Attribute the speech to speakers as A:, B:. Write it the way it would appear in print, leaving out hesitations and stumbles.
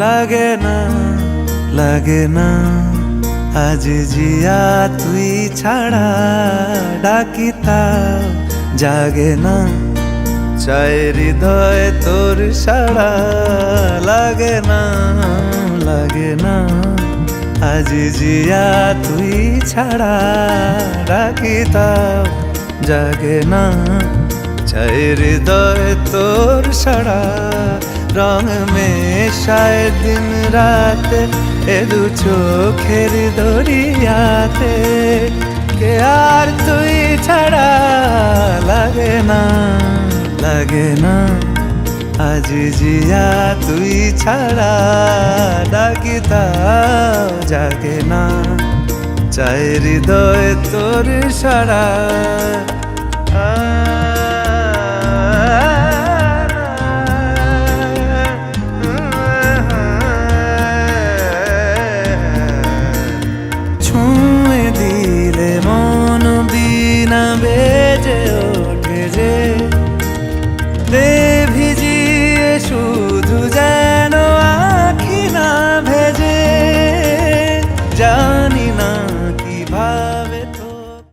A: লাগে না লাগে না আজ জিয়া তুই ছাড়া ডাকি তাও জাগে না চাই হৃদয় তোর সাড়া লাগে না লাগে না আজ জিয়া তুই ছাড়া ডাকি তাও জাগে না চাই হৃদয় তোর সাড়া রং মেশায় দিন রাতে এ দু চোখের দরিয়াতে কে আর তুই ছাড়া লাগে না লাগে না আজ জিয়া তুই ছাড়া ডাকি তাও জাগে না চাই হৃদয় তোর সাড়া ছুঁয়ে দিলে মন বিনা বেজে ওঠে যে দে ভিজিয়ে সুর